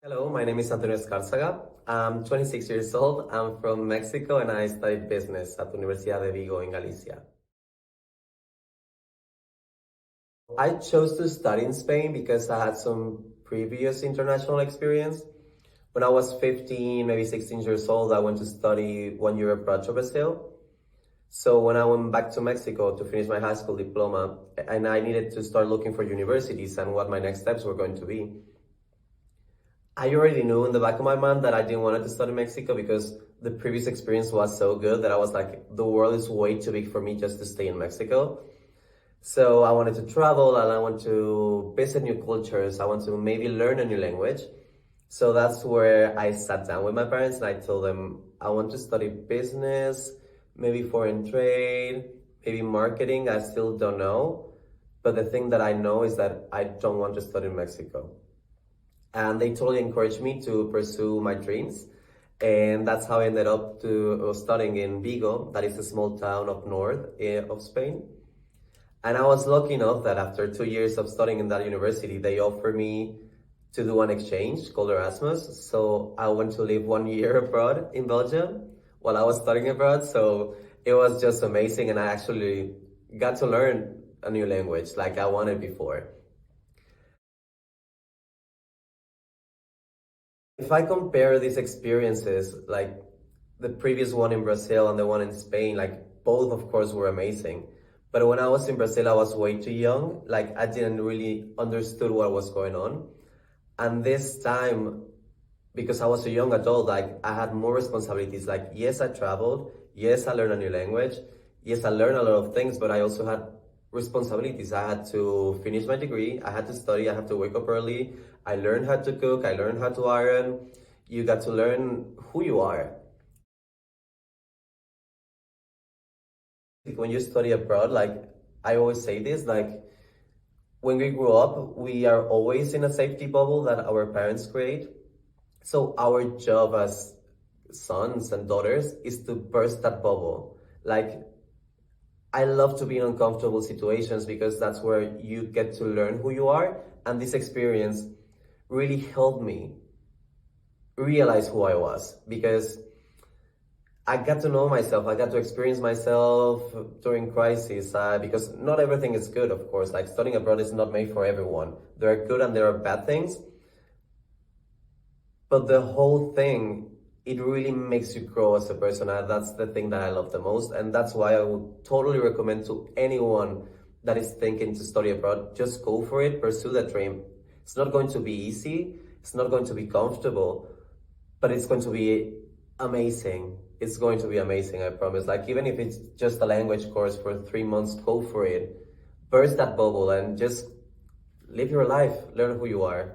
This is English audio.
Hello, my name is Antonio Escárzaga. I'm 26 years old. I'm from Mexico and I studied business at the Universidad de Vigo in Galicia. I chose to study in Spain because I had some previous international experience. When I was 15, maybe 16 years old, I went to study 1 year abroad to Brazil. So when I went back to Mexico to finish my high school diploma, and I needed to start looking for universities and what my next steps were going to be, I already knew in the back of my mind that I didn't want to study in Mexico because the previous experience was so good that I was like, the world is way too big for me just to stay in Mexico. So I wanted to travel and I want to visit new cultures. I want to maybe learn a new language. So that's where I sat down with my parents and I told them I want to study business, maybe foreign trade, maybe marketing. I still don't know. But the thing that I know is that I don't want to study in Mexico. And they totally encouraged me to pursue my dreams. And that's how I ended up studying in Vigo, that is a small town up north of Spain. And I was lucky enough that after 2 years of studying in that university, they offered me to do an exchange called Erasmus. So I went to live 1 year abroad in Belgium while I was studying abroad. So it was just amazing. And I actually got to learn a new language like I wanted before. If I compare these experiences, like the previous one in Brazil and the one in Spain, like both of course were amazing. But when I was in Brazil, I was way too young. Like I didn't really understood what was going on. And this time, because I was a young adult, like I had more responsibilities. Like, yes, I traveled. Yes, I learned a new language. Yes, I learned a lot of things, but I also had responsibilities. I had to finish my degree. I had to study. I had to wake up early. I learned how to cook. I learned how to iron. You got to learn who you are. When you study abroad, like I always say this, like when we grow up, we are always in a safety bubble that our parents create. So our job as sons and daughters is to burst that bubble. Like I love to be in uncomfortable situations because that's where you get to learn who you are. And this experience really helped me realize who I was because I got to know myself. I got to experience myself during crisis because not everything is good, of course. Like studying abroad is not made for everyone. There are good and there are bad things. But the whole thing, it really makes you grow as a person. And that's the thing that I love the most. And that's why I would totally recommend to anyone that is thinking to study abroad, just go for it, pursue that dream. It's not going to be easy. It's not going to be comfortable, but it's going to be amazing. It's going to be amazing, I promise. Like even if it's just a language course for 3 months, go for it. Burst that bubble and just live your life. Learn who you are.